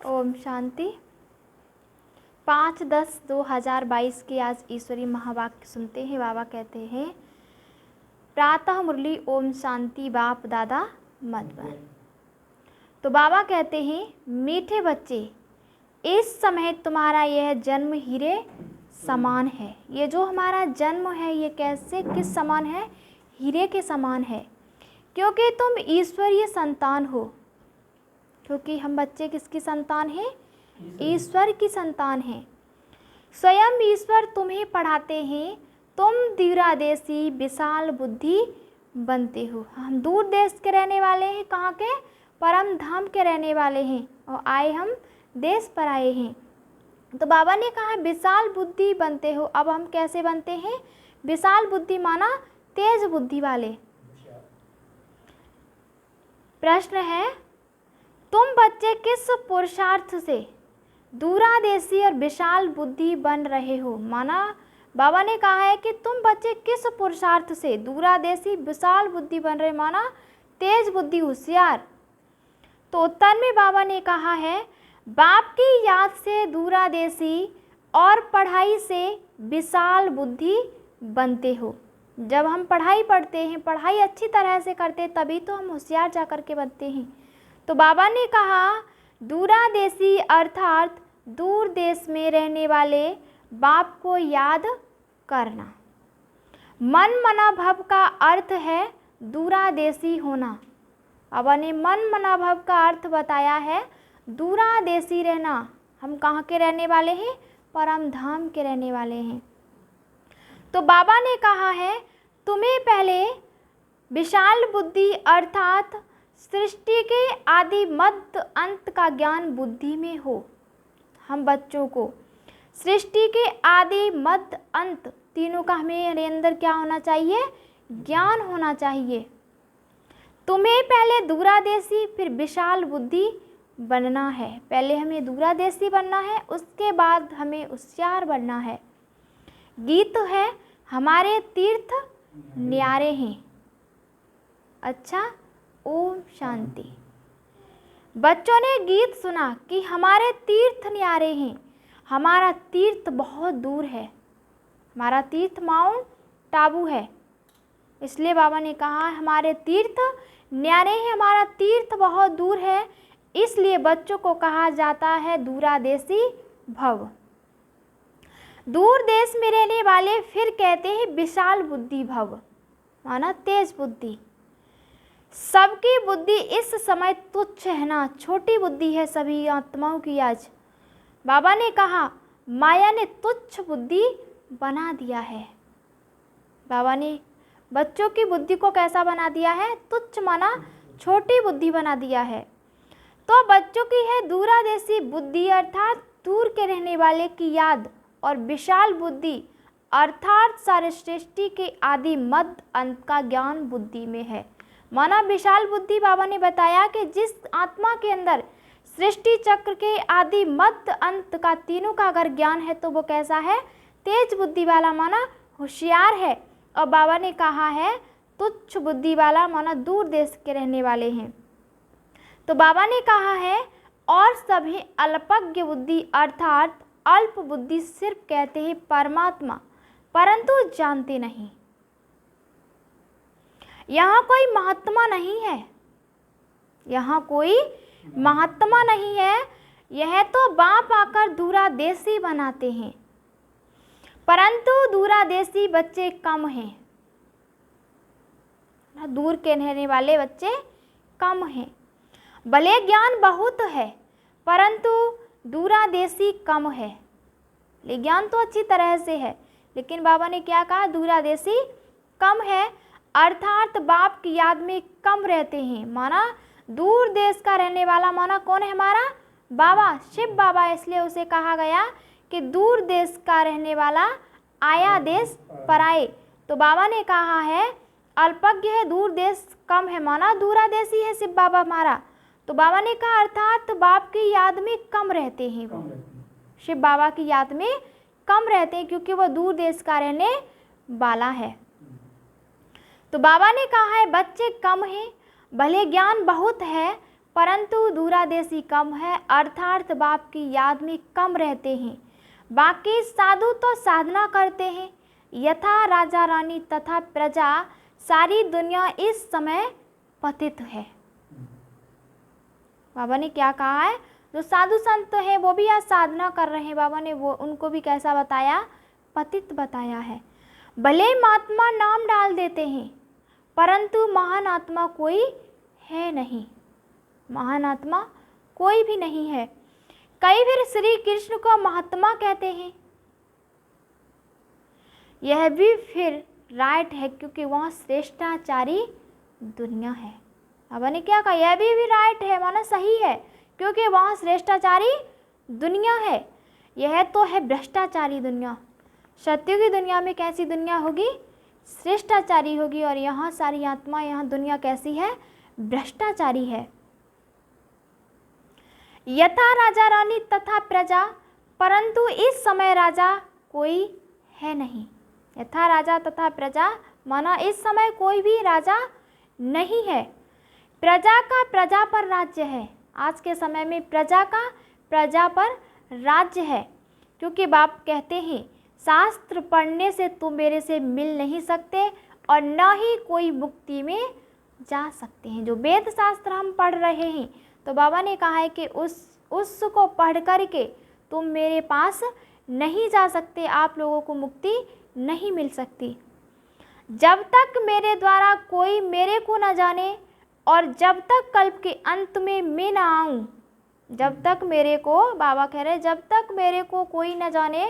ओम शांति। 5/10/2022 के आज ईश्वरीय महावाक्य सुनते हैं। बाबा कहते हैं, प्रातः मुरली ओम शांति बाप दादा मधुबन। तो बाबा कहते हैं, मीठे बच्चे, इस समय तुम्हारा यह जन्म हीरे समान है। ये जो हमारा जन्म है ये कैसे किस समान है? हीरे के समान है, क्योंकि तुम ईश्वरीय संतान हो। क्योंकि हम बच्चे किसकी संतान हैं? ईश्वर की संतान हैं। स्वयं ईश्वर तुम्हें पढ़ाते हैं। तुम दूरादेशी विशाल बुद्धि बनते हो। हम दूर देश के रहने वाले हैं। कहाँ के? परम धाम के रहने वाले हैं और आए हम देश पर आए हैं। तो बाबा ने कहा विशाल बुद्धि बनते हो। अब हम कैसे बनते हैं? विशाल बुद्धि माना तेज बुद्धि वाले। प्रश्न है, तुम बच्चे किस पुरुषार्थ से दूरादेशी और विशाल बुद्धि बन रहे हो? माना बाबा ने कहा है कि तुम बच्चे किस पुरुषार्थ से दूरादेशी विशाल बुद्धि बन रहे, माना तेज बुद्धि होशियार। तो उत्तर में बाबा ने कहा है, बाप की याद से दूरादेशी और पढ़ाई से विशाल बुद्धि बनते हो। जब हम पढ़ाई पढ़ते हैं, पढ़ाई अच्छी तरह से करते, तभी तो हम होशियार जा कर के बनते हैं। तो बाबा ने कहा दूरादेशी अर्थात दूर देश में रहने वाले बाप को याद करना। मन मना भव का अर्थ है दूरादेशी होना। बाबा ने मन मना भव का अर्थ बताया है दूरादेशी रहना। हम कहाँ के रहने वाले हैं? परम धाम के रहने वाले हैं। तो बाबा ने कहा है तुम्हें पहले विशाल बुद्धि अर्थात सृष्टि के आदि मध्य अंत का ज्ञान बुद्धि में हो। हम बच्चों को सृष्टि के आदि मध्य अंत तीनों का हमें अंदर क्या होना चाहिए? ज्ञान होना चाहिए। तुम्हें पहले दूरादेशी फिर विशाल बुद्धि बनना है। पहले हमें दूरादेशी बनना है, उसके बाद हमें होशियार बनना है। गीत है, हमारे तीर्थ न्यारे हैं। अच्छा, ओम शांति। बच्चों ने गीत सुना कि हमारे तीर्थ न्यारे हैं। हमारा तीर्थ बहुत दूर है। हमारा तीर्थ माउंट आबू है। इसलिए बाबा ने कहा हमारे तीर्थ न्यारे हैं, हमारा तीर्थ बहुत दूर है। इसलिए बच्चों को कहा जाता है दूरादेशी भव। दूर देश में रहने वाले फिर कहते हैं विशाल बुद्धि भव, माना तेज बुद्धि। सबकी बुद्धि इस समय तुच्छ है ना, छोटी बुद्धि है सभी आत्माओं की। आज बाबा ने कहा माया ने तुच्छ बुद्धि बना दिया है। बाबा ने बच्चों की बुद्धि को कैसा बना दिया है? तुच्छ माना छोटी बुद्धि बना दिया है। तो बच्चों की है दूरादेशी बुद्धि अर्थात दूर के रहने वाले की याद, और विशाल बुद्धि अर्थात सारे सृष्टि के आदि मध्य अंत का ज्ञान बुद्धि में है। माना विशाल बुद्धि बाबा ने बताया कि जिस आत्मा के अंदर सृष्टि चक्र के आदि मध्य अंत का तीनों का अगर ज्ञान है तो वो कैसा है? तेज बुद्धि वाला, माना होशियार है। और बाबा ने कहा है तुच्छ बुद्धि वाला, माना दूर देश के रहने वाले हैं। तो बाबा ने कहा है और सभी अल्पज्ञ बुद्धि अर्थात अल्प बुद्धि सिर्फ कहते हैं परमात्मा, परंतु जानते नहीं। यहाँ कोई महात्मा नहीं है। यहाँ कोई महात्मा नहीं है। यह तो बाप आकर दूरादेशी बनाते हैं, परंतु दूरादेशी बच्चे कम हैं। दूर के रहने वाले बच्चे कम हैं। भले ज्ञान बहुत है परंतु दूरादेशी कम है। ले ज्ञान तो अच्छी तरह से है, लेकिन बाबा ने क्या कहा? दूरादेशी कम है अर्थात बाप की याद में कम रहते हैं। माना दूर देश का रहने वाला, माना कौन है? हमारा बाबा, शिव बाबा। इसलिए उसे कहा गया कि दूर देश का रहने वाला आया देश पर आए। तो बाबा ने कहा है अल्पज्ञ है, दूर देश कम है, माना दूरादेशी है शिव बाबा हमारा। तो बाबा ने कहा अर्थात बाप की याद में कम रहते हैं। वो शिव बाबा की याद में कम रहते हैं क्योंकि वो दूर देश का रहने वाला है। तो बाबा ने कहा है बच्चे कम हैं, भले ज्ञान बहुत है परंतु दूरादेशी कम है, अर्थात बाप की याद में कम रहते हैं। बाकी साधु तो साधना करते हैं। यथा राजा रानी तथा प्रजा, सारी दुनिया इस समय पतित है। बाबा ने क्या कहा है, जो साधु संत है वो भी आज साधना कर रहे हैं, बाबा ने वो उनको भी कैसा बताया, पतित बताया है। भले महात्मा नाम डाल देते हैं, परंतु महान आत्मा कोई है नहीं, महान आत्मा कोई भी नहीं है। कई फिर श्री कृष्ण को महात्मा कहते हैं, यह भी फिर राइट है, क्योंकि वह श्रेष्ठाचारी दुनिया है। बाबा ने क्या कहा, यह भी राइट है, माना सही है, क्योंकि वहाँ श्रेष्ठाचारी दुनिया है। यह तो है भ्रष्टाचारी दुनिया। सत्य की दुनिया में कैसी दुनिया होगी, श्रेष्ठाचारी होगी, और यहाँ सारी आत्मा, यहाँ दुनिया कैसी है, भ्रष्टाचारी है। यथा राजा रानी तथा प्रजा, परंतु इस समय राजा कोई है नहीं। यथा राजा तथा प्रजा, माना इस समय कोई भी राजा नहीं है। प्रजा का प्रजा पर राज्य है। आज के समय में प्रजा का प्रजा पर राज्य है, क्योंकि बाप कहते हैं शास्त्र पढ़ने से तुम मेरे से मिल नहीं सकते और न ही कोई मुक्ति में जा सकते हैं। जो वेद शास्त्र हम पढ़ रहे हैं, तो बाबा ने कहा है कि उसको पढ़ करके तुम मेरे पास नहीं जा सकते, आप लोगों को मुक्ति नहीं मिल सकती। जब तक मेरे द्वारा कोई मेरे को न जाने और जब तक कल्प के अंत में मैं ना आऊँ, जब तक मेरे को, बाबा कह रहे जब तक मेरे को कोई न जाने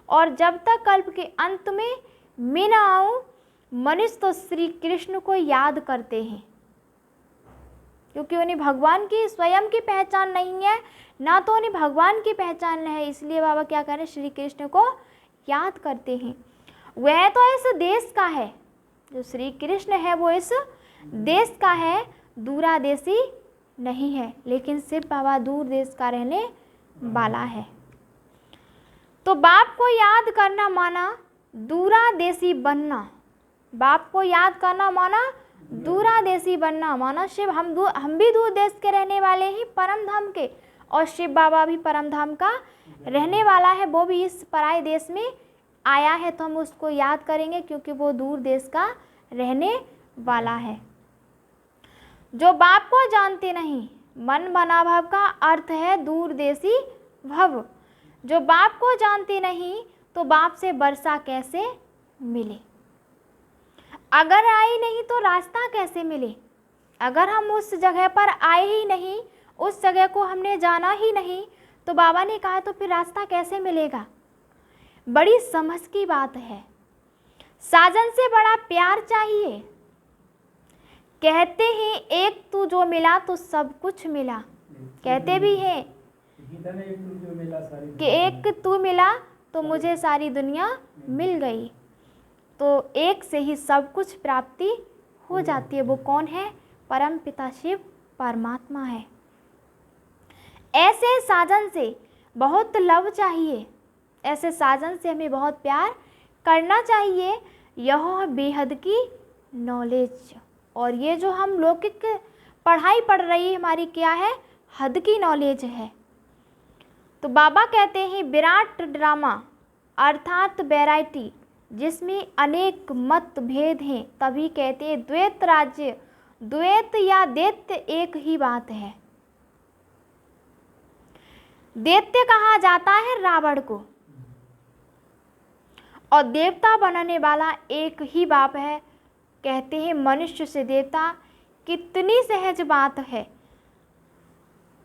और जब तक कल्प के अंत में मैं ना आऊँ, मनुष्य तो श्री कृष्ण को याद करते हैं, क्योंकि उन्हें भगवान की स्वयं की पहचान नहीं है, ना तो उन्हें भगवान की पहचान है। इसलिए बाबा क्या कह रहे हैं, श्री कृष्ण को याद करते हैं। वह तो इस देश का है, जो श्री कृष्ण है वो इस देश का है, दूरादेशी नहीं है, लेकिन सिर्फ बाबा दूर देश का रहने वाला है। तो बाप को याद करना माना दूरादेशी बनना, बाप को याद करना माना दूरादेशी बनना, माना शिव हम भी दूर देश के रहने वाले हैं, परम धाम के, और शिव बाबा भी परम धाम का रहने वाला है। वो भी इस पराये देश में आया है, तो हम उसको याद करेंगे, क्योंकि वो दूर देश का रहने वाला है। जो बाप को जानते नहीं, मन बना भव का अर्थ है दूरदेशी भव। जो बाप को जानते नहीं, तो बाप से वर्षा कैसे मिले, अगर आए नहीं तो रास्ता कैसे मिले। अगर हम उस जगह पर आए ही नहीं, उस जगह को हमने जाना ही नहीं, तो बाबा ने कहा तो फिर रास्ता कैसे मिलेगा। बड़ी समझ की बात है। साजन से बड़ा प्यार चाहिए। कहते हैं एक तू जो मिला तो सब कुछ मिला, कहते भी हैं कि एक तू मिला तो मुझे सारी दुनिया मिल गई। तो एक से ही सब कुछ प्राप्ति हो जाती है। वो कौन है, परम पिता शिव परमात्मा है। ऐसे साजन से बहुत लव चाहिए, ऐसे साजन से हमें बहुत प्यार करना चाहिए। यह बेहद की नॉलेज, और ये जो हम लौकिक पढ़ाई पढ़ रही है हमारी क्या है, हद की नॉलेज है। तो बाबा कहते हैं विराट ड्रामा अर्थात वैरायटी, जिसमें अनेक मत भेद हैं, तभी कहते हैं द्वैत राज्य। द्वैत या दैत्य एक ही बात है। दैत्य कहा जाता है रावण को, और देवता बनने वाला एक ही बाप है। कहते हैं मनुष्य से देवता, कितनी सहज बात है।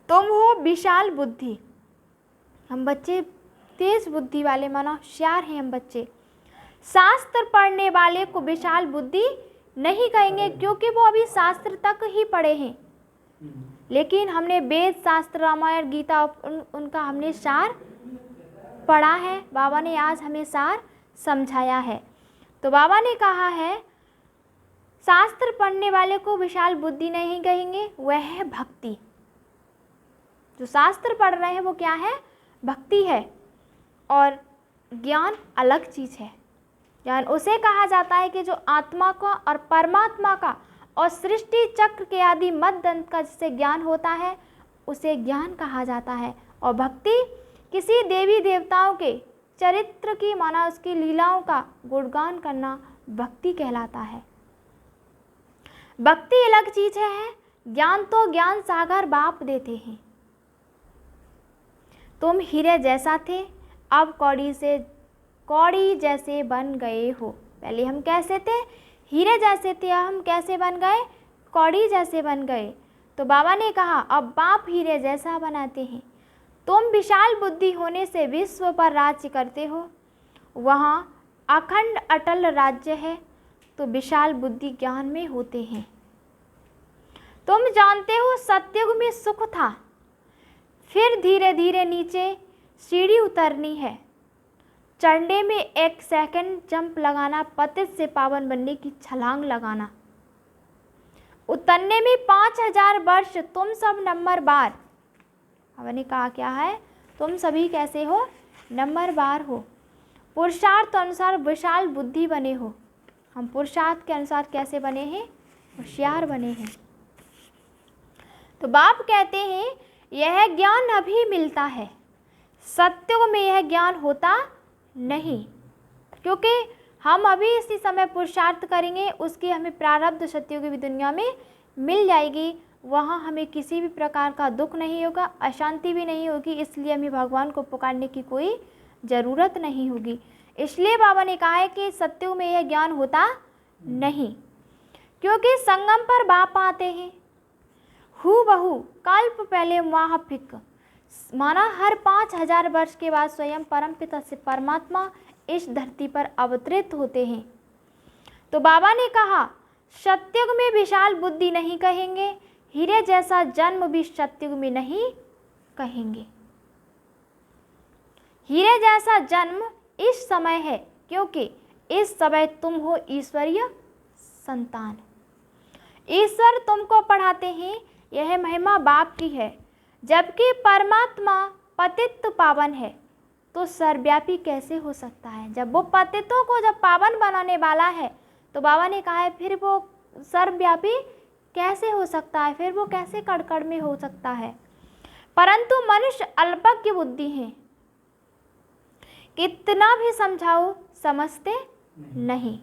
तुम हो विशाल बुद्धि, हम बच्चे तेज बुद्धि वाले, माना होशियार हैं हम बच्चे। शास्त्र पढ़ने वाले को विशाल बुद्धि नहीं कहेंगे, क्योंकि वो अभी शास्त्र तक ही पढ़े हैं। लेकिन हमने वेद शास्त्र रामायण गीता उनका हमने सार पढ़ा है। बाबा ने आज हमें सार समझाया है। तो बाबा ने कहा है शास्त्र पढ़ने वाले को विशाल बुद्धि नहीं कहेंगे, वह है भक्ति। जो शास्त्र पढ़ रहे हैं वो क्या है, भक्ति है। और ज्ञान अलग चीज़ है। ज्ञान उसे कहा जाता है कि जो आत्मा का और परमात्मा का और सृष्टि चक्र के आदि मध्य अंत का जिसे ज्ञान होता है उसे ज्ञान कहा जाता है। और भक्ति किसी देवी देवताओं के चरित्र की माना उसकी लीलाओं का गुणगान करना भक्ति कहलाता है। भक्ति अलग चीज है, ज्ञान तो ज्ञान सागर बाप देते हैं। तुम हीरे जैसा थे, अब कौड़ी जैसे बन गए हो। पहले हम कैसे थे? हीरे जैसे थे, हम कैसे बन गए? कौड़ी जैसे बन गए। तो बाबा ने कहा अब बाप हीरे जैसा बनाते हैं। तुम विशाल बुद्धि होने से विश्व पर राज्य करते हो, वहाँ अखंड अटल राज्य है, तो विशाल बुद्धि ज्ञान में होते हैं। तुम जानते हो सतयुग में सुख था, फिर धीरे धीरे नीचे सीढ़ी उतरनी है। चढ़ने में 1 सेकंड जंप लगाना, पतित से पावन बनने की छलांग लगाना। उतरने में 5000 वर्ष। तुम सब नंबरवार। हमने कहा क्या है? तुम सभी कैसे हो? नंबरवार हो। पुरुषार्थ अनुसार विशाल बुद्धि बने हो। हम पुरुषार्थ के अनुसार कैसे बने हैं? होशियार बने हैं। तो बाप कहते हैं यह ज्ञान अभी मिलता है, सत्युग में यह ज्ञान होता नहीं, क्योंकि हम अभी इसी समय पुरुषार्थ करेंगे, उसकी हमें प्रारब्ध सत्युग की दुनिया में मिल जाएगी। वहाँ हमें किसी भी प्रकार का दुख नहीं होगा, अशांति भी नहीं होगी, इसलिए हमें भगवान को पुकारने की कोई ज़रूरत नहीं होगी। इसलिए बाबा ने कहा है कि सत्युग में यह ज्ञान होता नहीं, क्योंकि संगम पर बाप आते हैं हूबहू कल्प पहले महाफिक, माना हर 5000 वर्ष के बाद स्वयं परमपिता से परमात्मा इस धरती पर अवतरित होते हैं। तो बाबा ने कहा सत्युग में विशाल बुद्धि नहीं कहेंगे, हीरे जैसा जन्म भी सत्युग में नहीं कहेंगे। हीरे जैसा जन्म इस समय है, क्योंकि इस समय तुम हो ईश्वरीय संतान। ईश्वर तुमको पढ़ाते हैं, यह महिमा बाप की है। जबकि परमात्मा पतित पावन है, तो सर्वव्यापी कैसे हो सकता है? जब वो पतितों को जब पावन बनाने वाला है, तो बाबा ने कहा है फिर वो सर्वव्यापी कैसे हो सकता है? फिर वो कैसे कड़ में हो सकता है? परंतु मनुष्य अल्पज्ञ बुद्धि है, कितना भी समझाओ समझते नहीं।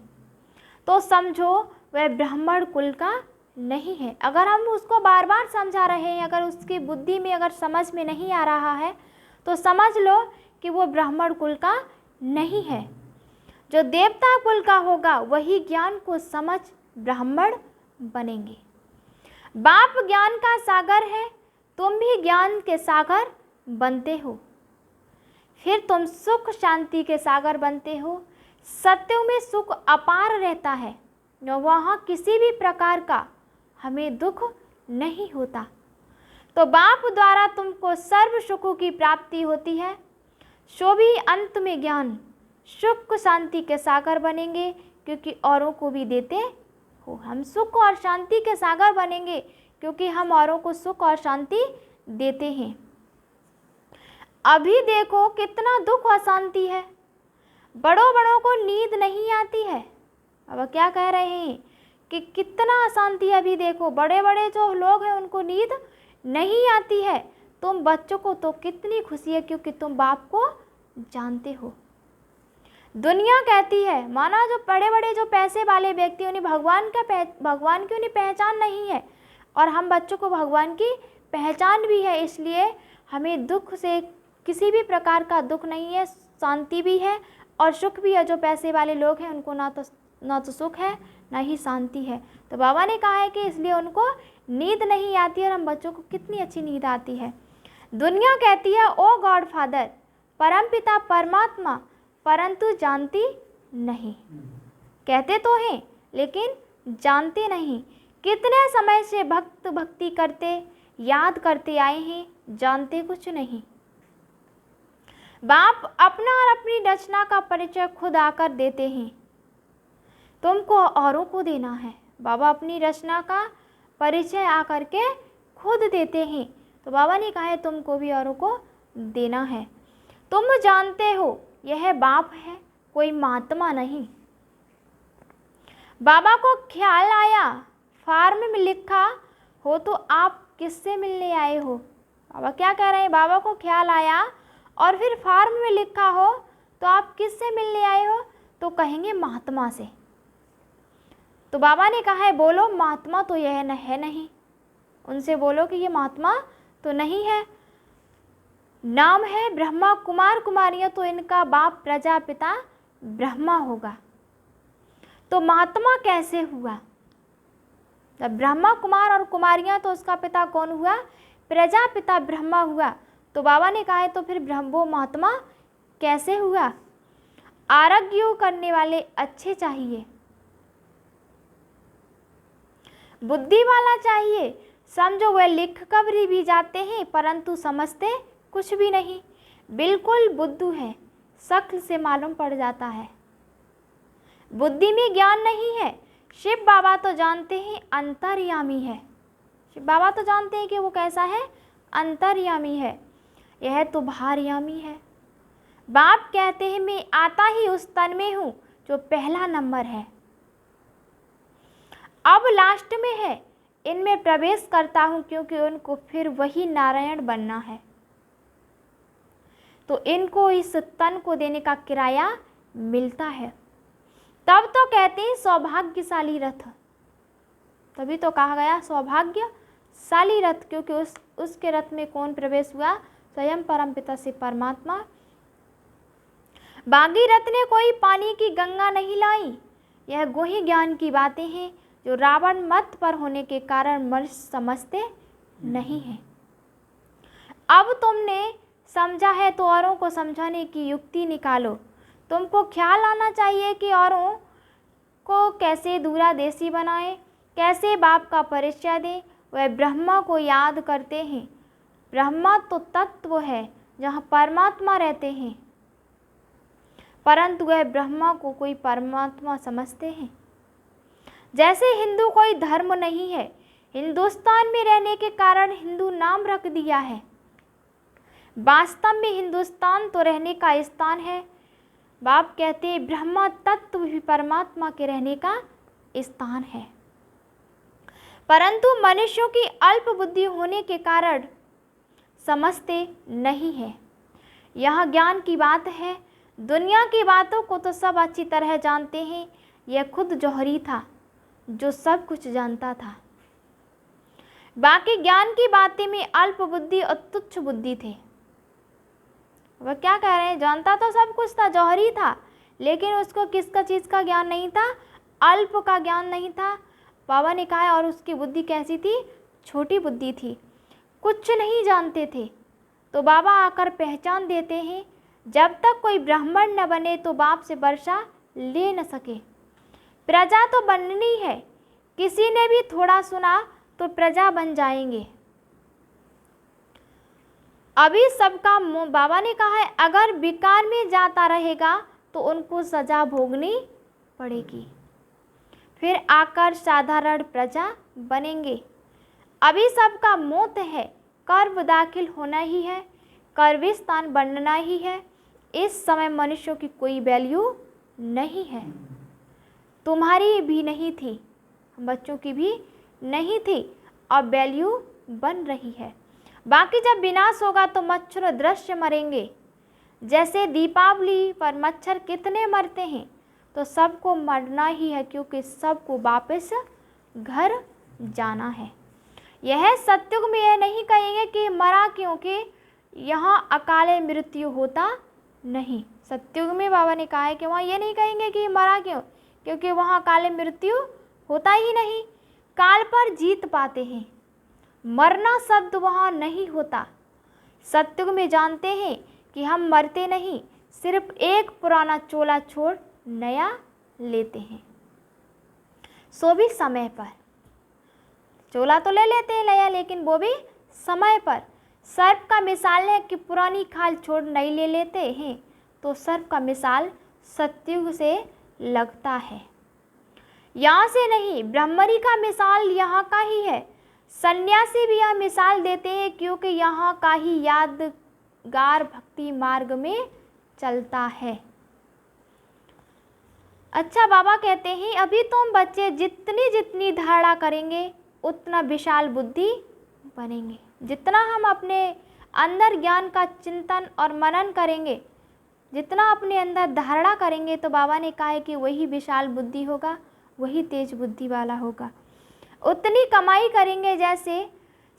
तो समझो वह ब्राह्मण कुल का नहीं है। अगर हम उसको बार बार समझा रहे हैं, अगर उसकी बुद्धि में अगर समझ में नहीं आ रहा है, तो समझ लो कि वो ब्राह्मण कुल का नहीं है। जो देवता कुल का होगा वही ज्ञान को समझ ब्राह्मण बनेंगे। बाप ज्ञान का सागर है, तुम भी ज्ञान के सागर बनते हो, फिर तुम सुख शांति के सागर बनते हो। सत्य में सुख अपार रहता है, वहाँ किसी भी प्रकार का हमें दुख नहीं होता। तो बाप द्वारा तुमको सर्व सुखों की प्राप्ति होती है, सो भी अंत में ज्ञान सुख शांति के सागर बनेंगे, क्योंकि औरों को भी देते हो। हम सुख और शांति के सागर बनेंगे, क्योंकि हम औरों को सुख और शांति देते हैं। अभी देखो कितना दुख और शांति है, बड़ों को नींद नहीं आती है। अब क्या कह रहे हैं कि कितना अशांति है। अभी देखो बड़े जो लोग हैं उनको नींद नहीं आती है। तुम बच्चों को तो कितनी खुशी है, क्योंकि तुम बाप को जानते हो। दुनिया कहती है, माना जो बड़े जो पैसे वाले व्यक्ति, उन्हें भगवान की उन्हें पहचान नहीं है, और हम बच्चों को भगवान की पहचान भी है। इसलिए हमें दुख से किसी भी प्रकार का दुख नहीं है, शांति भी है और सुख भी है। जो पैसे वाले लोग हैं उनको ना तो सुख है ना ही शांति है। तो बाबा ने कहा है कि इसलिए उनको नींद नहीं आती है, और हम बच्चों को कितनी अच्छी नींद आती है। दुनिया कहती है ओ गॉड फादर, परमपिता परमात्मा, परंतु जानती नहीं। कहते तो हैं लेकिन जानते नहीं। कितने समय से भक्त भक्ति करते याद करते आए हैं, जानते कुछ नहीं। बाप अपना और अपनी रचना का परिचय खुद आकर देते हैं, तुमको औरों को देना है। बाबा अपनी रचना का परिचय आकर के खुद देते हैं, तो बाबा ने कहा है तुमको भी औरों को देना है। तुम जानते हो यह बाप है, कोई महात्मा नहीं। बाबा को ख्याल आया फार्म में लिखा हो तो आप किससे मिलने आए हो। बाबा क्या कह रहे हैं, बाबा को ख्याल आया और फिर फार्म में लिखा हो तो आप किससे मिलने आए हो, तो कहेंगे महात्मा से। तो बाबा ने कहा है बोलो महात्मा तो यह है नहीं, उनसे बोलो कि ये महात्मा तो नहीं है, नाम है ब्रह्मा, कुमार कुमारियाँ तो इनका बाप प्रजापिता ब्रह्मा होगा। तो महात्मा कैसे हुआ, जब ब्रह्मा कुमार और कुमारियाँ तो उसका पिता कौन हुआ, प्रजापिता ब्रह्मा हुआ। तो बाबा ने कहा है तो फिर वो महात्मा कैसे हुआ। आरोग्य करने वाले अच्छे चाहिए, बुद्धि वाला चाहिए। समझो वह लिख कर भी जाते हैं परंतु समझते कुछ भी नहीं, बिल्कुल बुद्धू है, शक्ल से मालूम पड़ जाता है, बुद्धि में ज्ञान नहीं है। शिव बाबा तो जानते हैं अंतर्यामी है, शिव बाबा तो जानते हैं कि वो कैसा है, अंतर्यामी है, यह तो बाहरयामी है। बाप कहते हैं मैं आता ही उस तन में हूँ जो पहला नंबर है, अब लास्ट में है, इनमें प्रवेश करता हूँ क्योंकि उनको फिर वही नारायण बनना है। तो इनको इस तन को देने का किराया मिलता है। तब तो कहते हैं सौभाग्यशाली रथ, तभी तो कहा गया सौभाग्यशाली रथ, क्योंकि उसके रथ में कौन प्रवेश हुआ, स्वयं परमपिता से परमात्मा। बागी रथ ने कोई पानी की गंगा नहीं लाई, यह गुही ज्ञान की बातें हैं जो रावण मत पर होने के कारण मनुष्य समझते नहीं हैं। अब तुमने समझा है तो औरों को समझाने की युक्ति निकालो। तुमको ख्याल आना चाहिए कि औरों को कैसे दूरादेशी बनाए, कैसे बाप का परिचय दें। वह ब्रह्मा को याद करते हैं, ब्रह्मा तो तत्व है जहाँ परमात्मा रहते हैं, परंतु वह ब्रह्मा को कोई परमात्मा समझते हैं। जैसे हिंदू कोई धर्म नहीं है, हिंदुस्तान में रहने के कारण हिंदू नाम रख दिया है, वास्तव में हिंदुस्तान तो रहने का स्थान है। बाप कहते हैं ब्रह्मा तत्व भी परमात्मा के रहने का स्थान है, परंतु मनुष्यों की अल्प बुद्धि होने के कारण समझते नहीं है। यह ज्ञान की बात है, दुनिया की बातों को तो सब अच्छी तरह जानते हैं, यह खुद जौहरी था जो सब कुछ जानता था। बाकी ज्ञान की बातें में अल्प बुद्धि और तुच्छ बुद्धि थे। वह क्या कह रहे हैं, जानता तो सब कुछ था, जौहरी था, लेकिन उसको किसका चीज़ का ज्ञान नहीं था, अल्प का ज्ञान नहीं था। बाबा ने कहा और उसकी बुद्धि कैसी थी, छोटी बुद्धि थी, कुछ नहीं जानते थे। तो बाबा आकर पहचान देते हैं, जब तक कोई ब्राह्मण न बने तो बाप से वर्षा ले न सके। प्रजा तो बननी है, किसी ने भी थोड़ा सुना तो प्रजा बन जाएंगे। अभी सबका बाबा ने कहा है अगर विकार में जाता रहेगा तो उनको सजा भोगनी पड़ेगी, फिर आकर साधारण प्रजा बनेंगे। अभी सबका मौत है, कर्म दाखिल होना ही है, कर्विस्तान बनना ही है। इस समय मनुष्यों की कोई वैल्यू नहीं है, तुम्हारी भी नहीं थी, बच्चों की भी नहीं थी, अब वैल्यू बन रही है। बाकी जब विनाश होगा तो मच्छर दृश्य मरेंगे। जैसे दीपावली पर मच्छर कितने मरते हैं, तो सबको मरना ही है, क्योंकि सबको वापस घर जाना है। यह सत्युग में यह नहीं कहेंगे कि मरा, क्योंकि यहाँ अकाले मृत्यु होता नहीं। सत्युग में बाबा ने कहा है कि वहाँ ये नहीं कहेंगे कि मरा क्यों, क्योंकि वहाँ अकाले मृत्यु होता ही नहीं, काल पर जीत पाते हैं। मरना शब्द वहाँ नहीं होता। सत्युग में जानते हैं कि हम मरते नहीं, सिर्फ एक पुराना चोला छोड़ नया लेते हैं, सो भी समय पर। चोला तो ले लेते हैं नया, लेकिन वो भी समय पर। सर्प का मिसाल है कि पुरानी खाल छोड़ नई ले लेते हैं, तो सर्प का मिसाल सत्युग से लगता है, यहाँ से नहीं। ब्रह्मरी का मिसाल यहाँ का ही है। सन्यासी भी यह मिसाल देते हैं, क्योंकि यहाँ का ही यादगार भक्ति मार्ग में चलता है। अच्छा, बाबा कहते हैं अभी तुम बच्चे जितनी जितनी धारणा करेंगे उतना विशाल बुद्धि बनेंगे। जितना हम अपने अंदर ज्ञान का चिंतन और मनन करेंगे, जितना अपने अंदर धारणा करेंगे, तो बाबा ने कहा है कि वही विशाल बुद्धि होगा, वही तेज बुद्धि वाला होगा। उतनी कमाई करेंगे, जैसे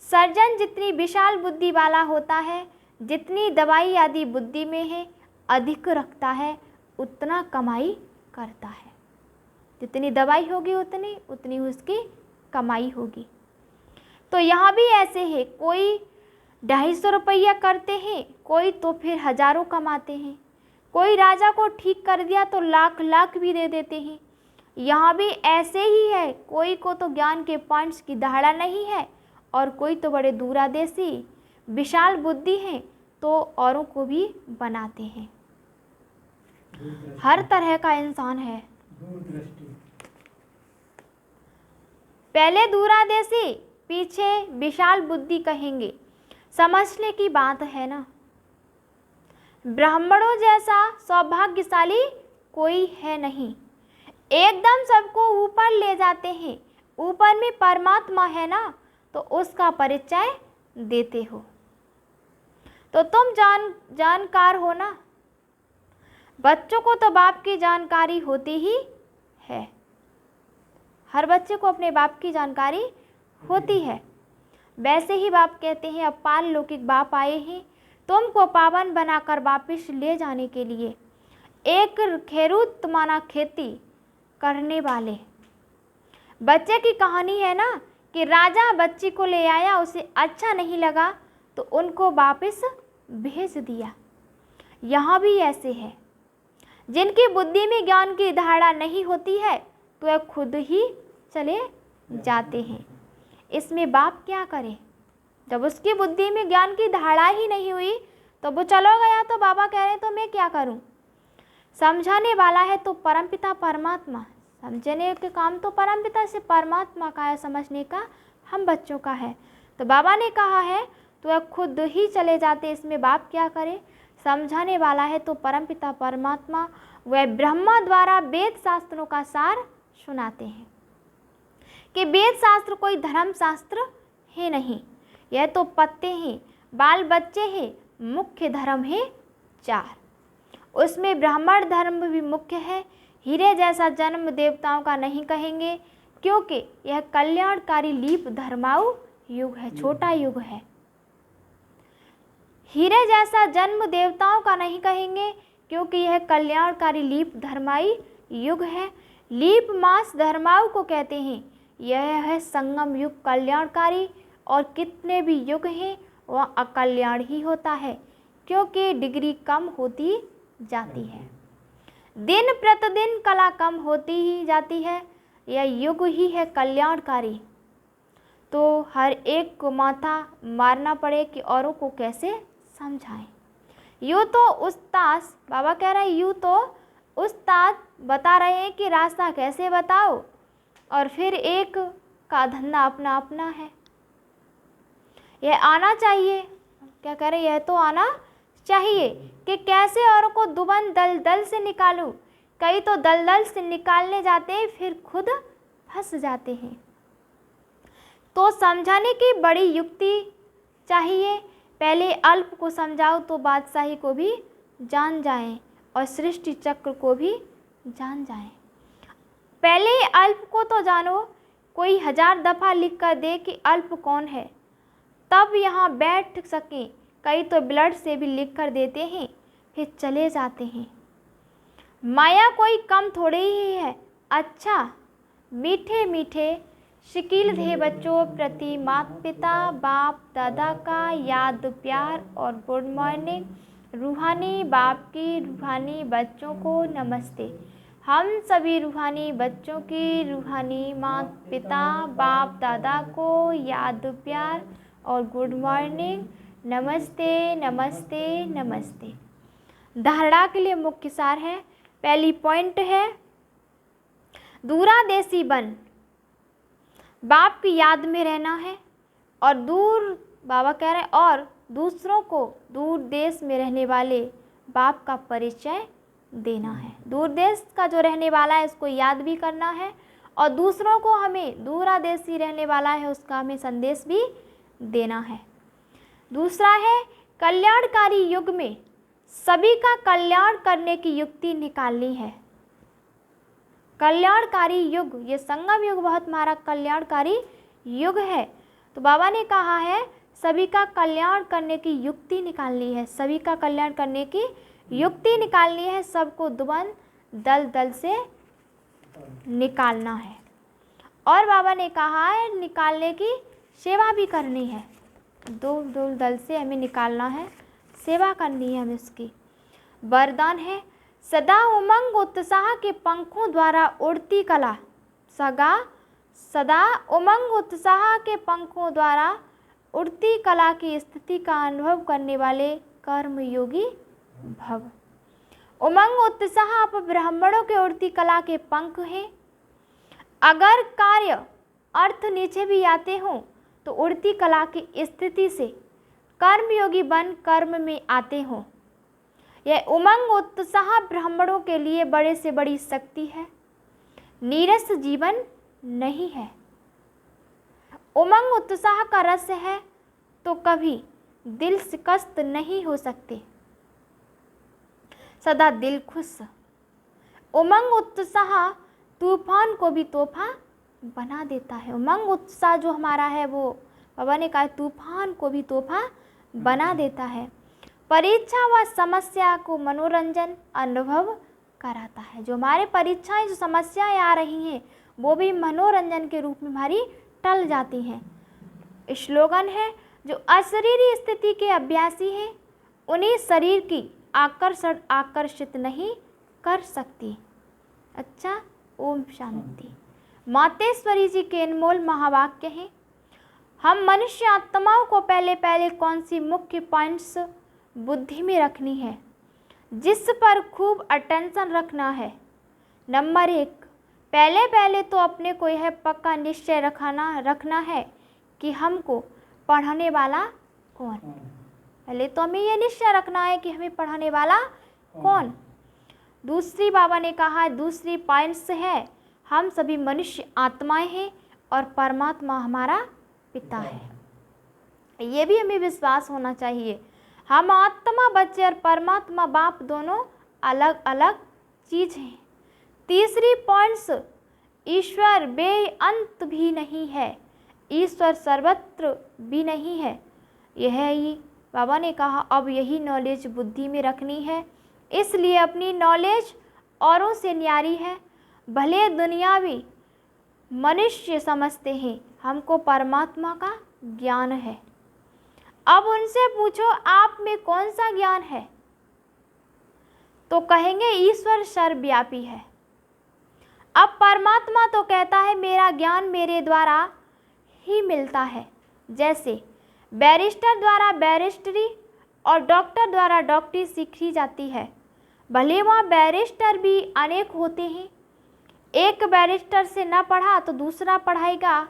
सर्जन जितनी विशाल बुद्धि वाला होता है, जितनी दवाई आदि बुद्धि में है अधिक रखता है, उतना कमाई करता है। जितनी दवाई होगी उतनी उसकी कमाई होगी। तो यहाँ भी ऐसे है, कोई 250 रुपया करते हैं, कोई तो फिर हजारों कमाते हैं। कोई राजा को ठीक कर दिया तो लाख लाख भी दे देते हैं। यहाँ भी ऐसे ही है, कोई को तो ज्ञान के पॉइंट्स की धारणा नहीं है और कोई तो बड़े दूरदर्शी विशाल बुद्धि हैं, तो औरों को भी बनाते हैं। हर तरह का इंसान है। पहले दूरदर्शी, पीछे विशाल बुद्धि कहेंगे। समझने की बात है ना। ब्राह्मणों जैसा सौभाग्यशाली कोई है नहीं। एकदम सबको ऊपर ले जाते हैं। ऊपर में परमात्मा है ना, तो उसका परिचय देते हो। तो तुम जानकार हो ना। बच्चों को तो बाप की जानकारी होती ही है। हर बच्चे को अपने बाप की जानकारी होती है। वैसे ही बाप कहते हैं अब पार लौकिक बाप आए हैं तुमको पावन बनाकर वापिस ले जाने के लिए। एक खेरूत माना खेती करने वाले बच्चे की कहानी है ना, कि राजा बच्ची को ले आया, उसे अच्छा नहीं लगा तो उनको वापस भेज दिया। यहाँ भी ऐसे है, जिनकी बुद्धि में ज्ञान की धारणा नहीं होती है तो वह खुद ही चले जाते हैं। इसमें बाप क्या करे? जब उसकी बुद्धि में ज्ञान की धारणा ही नहीं हुई तो वो चलो गया, तो बाबा कह रहे हैं तो मैं क्या करूं? समझाने वाला है तो परमपिता परमात्मा। समझने के काम तो परमपिता से परमात्मा का है, समझने का हम बच्चों का है। तो बाबा ने कहा है तो वह खुद ही चले जाते। इसमें बाप क्या करे? समझाने वाला है तो परमपिता परमात्मा, वह ब्रह्मा द्वारा वेद शास्त्रों का सार सुनाते हैं। कि वेद शास्त्र कोई धर्म शास्त्र है नहीं, यह तो पत्ते हैं, बाल बच्चे हैं। मुख्य धर्म है 4, उसमें ब्राह्मण धर्म भी मुख्य है। हीरे जैसा जन्म देवताओं का नहीं कहेंगे, क्योंकि यह कल्याणकारी लीप धर्माऊ युग है, छोटा युग है। हीरे जैसा जन्म देवताओं का नहीं कहेंगे, क्योंकि यह कल्याणकारी लीप धर्माई युग है। लीप मास धर्माऊ को कहते हैं। यह है संगम युग कल्याणकारी, और कितने भी युग हैं वह अकल्याण ही होता है, क्योंकि डिग्री कम होती जाती है। दिन प्रतिदिन कला कम होती ही जाती है। यह युग ही है कल्याणकारी। तो हर एक को माथा मारना पड़े कि औरों को कैसे समझाएं। यूँ तो उस्ताद, बाबा कह रहे हैं यूँ तो उस्ताद बता रहे हैं कि रास्ता कैसे बताओ, और फिर एक का धंधा अपना अपना है। यह आना चाहिए, क्या कह रहे, यह तो आना चाहिए कि कैसे औरों को दुबन दलदल से निकालूं। कई तो दलदल से निकालने जाते हैं फिर खुद फंस जाते हैं। तो समझाने की बड़ी युक्ति चाहिए। पहले अल्प को समझाओ तो बादशाही को भी जान जाएं और सृष्टि चक्र को भी जान जाएं। पहले अल्प को तो जानो। कोई 1000 दफ़ा लिख कर दे कि अल्प कौन है, तब यहाँ बैठ सकें। कई तो ब्लड से भी लिख कर देते हैं फिर चले जाते हैं। माया कोई कम थोड़े ही है। अच्छा, मीठे मीठे शिकील थे बच्चों प्रति माता पिता बाप दादा का याद प्यार और गुड मॉर्निंग। रूहानी बाप की रूहानी बच्चों को नमस्ते। हम सभी रूहानी बच्चों की रूहानी माता पिता बाप दादा को याद प्यार और गुड मॉर्निंग, नमस्ते नमस्ते नमस्ते। धारणा के लिए मुख्य सार है। पहली पॉइंट है दूरादेशी बन, बाप की याद में रहना है। और दूर, बाबा कह रहे हैं, और दूसरों को दूर देश में रहने वाले बाप का परिचय देना है। दूर देश का जो रहने वाला है उसको याद भी करना है, और दूसरों को हमें दूरादेशी रहने वाला है उसका हमें संदेश भी देना है। दूसरा है कल्याणकारी युग में सभी का कल्याण करने की युक्ति निकालनी है। कल्याणकारी युग, ये संगम युग बहुत हमारा कल्याणकारी युग है। तो बाबा ने कहा है सभी का कल्याण करने की युक्ति निकालनी है, सभी का कल्याण करने की युक्ति निकालनी है, सबको दुबन दल दल से निकालना है। और बाबा ने कहा है निकालने की सेवा भी करनी है, दो दल से हमें निकालना है, सेवा करनी है हमें उसकी। वरदान है सदा उमंग उत्साह के पंखों द्वारा उड़ती कला, सदा उमंग उत्साह के पंखों द्वारा उड़ती कला की स्थिति का अनुभव करने वाले कर्मयोगी भव। उमंग उत्साह आप ब्राह्मणों के उड़ती कला के पंख हैं। अगर कार्य अर्थ नीचे भी आते हों तो उड़ती कला की स्थिति से कर्मयोगी बन कर्म में आते हों। यह उमंग उत्साह ब्राह्मणों के लिए बड़े से बड़ी शक्ति है, नीरस जीवन नहीं है। उमंग उत्साह का रस है तो कभी दिल शिकस्त नहीं हो सकते, सदा दिल खुश। उमंग उत्साह तूफान को भी तोहफा बना देता है। उमंग उत्साह जो हमारा है वो बाबा ने कहा तूफान को भी तोहफा बना देता है। परीक्षा व समस्या को मनोरंजन अनुभव कराता है। जो हमारे परीक्षाएं जो समस्याएं आ रही हैं वो भी मनोरंजन के रूप में हमारी टल जाती हैं। स्लोगन है जो अशरीरी स्थिति के अभ्यासी हैं उन्हें शरीर की आकर्षित नहीं कर सकती। अच्छा, ओम शांति। मातेश्वरी जी के अनमोल महावाक्य हैं। हम मनुष्य आत्माओं को पहले कौन सी मुख्य पॉइंट्स बुद्धि में रखनी है जिस पर खूब अटेंशन रखना है। नंबर 1, पहले तो अपने को यह पक्का निश्चय रखना है कि हमको पढ़ाने वाला कौन। पहले तो हमें यह निश्चय रखना है कि हमें पढ़ाने वाला कौन। दूसरी बाबा ने कहा दूसरी पॉइंट्स है हम सभी मनुष्य आत्माएं हैं और परमात्मा हमारा पिता है। ये भी हमें विश्वास होना चाहिए। हम आत्मा बच्चे और परमात्मा बाप दोनों अलग अलग चीज़ हैं। तीसरी पॉइंट्स ईश्वर बेअंत भी नहीं है, ईश्वर सर्वत्र भी नहीं है। यह ही बाबा ने कहा अब यही नॉलेज बुद्धि में रखनी है। इसलिए अपनी नॉलेज औरों से न्यारी है। भले दुनियावी मनुष्य समझते हैं हमको परमात्मा का ज्ञान है। अब उनसे पूछो आप में कौन सा ज्ञान है तो कहेंगे ईश्वर सर्वव्यापी है। अब परमात्मा तो कहता है मेरा ज्ञान मेरे द्वारा ही मिलता है। जैसे बैरिस्टर द्वारा बैरिस्टरी और डॉक्टर द्वारा डॉक्टरी सीखी जाती है। भले वहाँ बैरिस्टर भी अनेक होते हैं, एक बैरिस्टर से न पढ़ा तो दूसरा पढ़ाएगा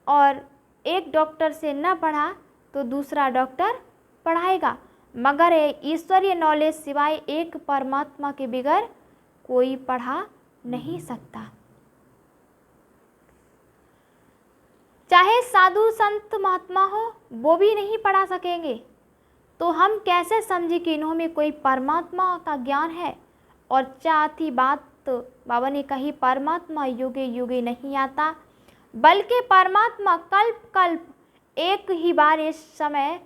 और एक डॉक्टर से न पढ़ा तो दूसरा डॉक्टर पढ़ाएगा, मगर ईश्वरीय नॉलेज सिवाय एक परमात्मा के बगैर कोई पढ़ा नहीं सकता। चाहे साधु संत महात्मा हो वो भी नहीं पढ़ा सकेंगे। तो हम कैसे समझे कि इन्हों में कोई परमात्मा का ज्ञान है। और चौथी बात बाबा ने कही परमात्मा युगे युगे नहीं आता, बल्कि परमात्मा कल्प कल्प एक ही बार इस समय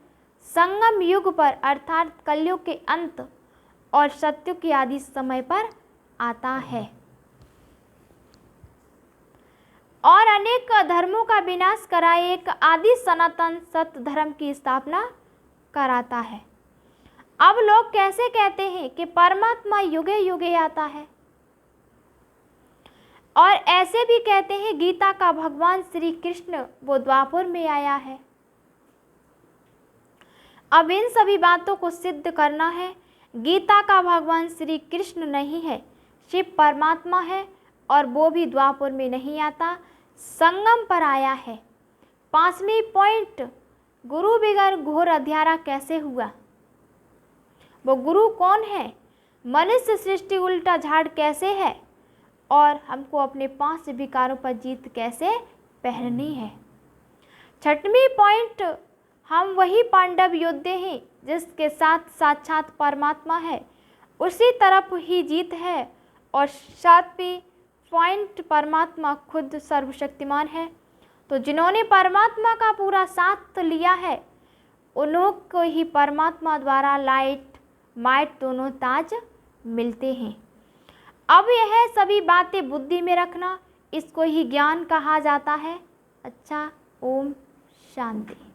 संगम युग पर अर्थात कलयुग के अंत और सत्युग के आदि समय पर आता है और अनेक धर्मों का विनाश कराए एक आदि सनातन सत्य धर्म की स्थापना कराता है। अब लोग कैसे कहते हैं कि परमात्मा युगे युगे आता है और ऐसे भी कहते हैं गीता का भगवान श्री कृष्ण वो द्वापर में आया है। अब इन सभी बातों को सिद्ध करना है। गीता का भगवान श्री कृष्ण नहीं है, शिव परमात्मा है और वो भी द्वापर में नहीं आता, संगम पर आया है। 5वीं पॉइंट, गुरु बिगर घोर अध्यारा कैसे हुआ। वो गुरु कौन है मनुष्य सृष्टि उल्टा झाड़ कैसे है और हमको अपने 5 विकारों पर जीत कैसे पहननी है। 6वीं पॉइंट, हम वही पांडव योद्धे हैं जिसके साथ साक्षात परमात्मा है, उसी तरफ ही जीत है। और 7वीं पॉइंट, परमात्मा खुद सर्वशक्तिमान है। तो जिन्होंने परमात्मा का पूरा साथ लिया है उन्हों को ही परमात्मा द्वारा लाइट माइट दोनों ताज मिलते हैं। अब यह सभी बातें बुद्धि में रखना, इसको ही ज्ञान कहा जाता है। अच्छा, ओम शांति।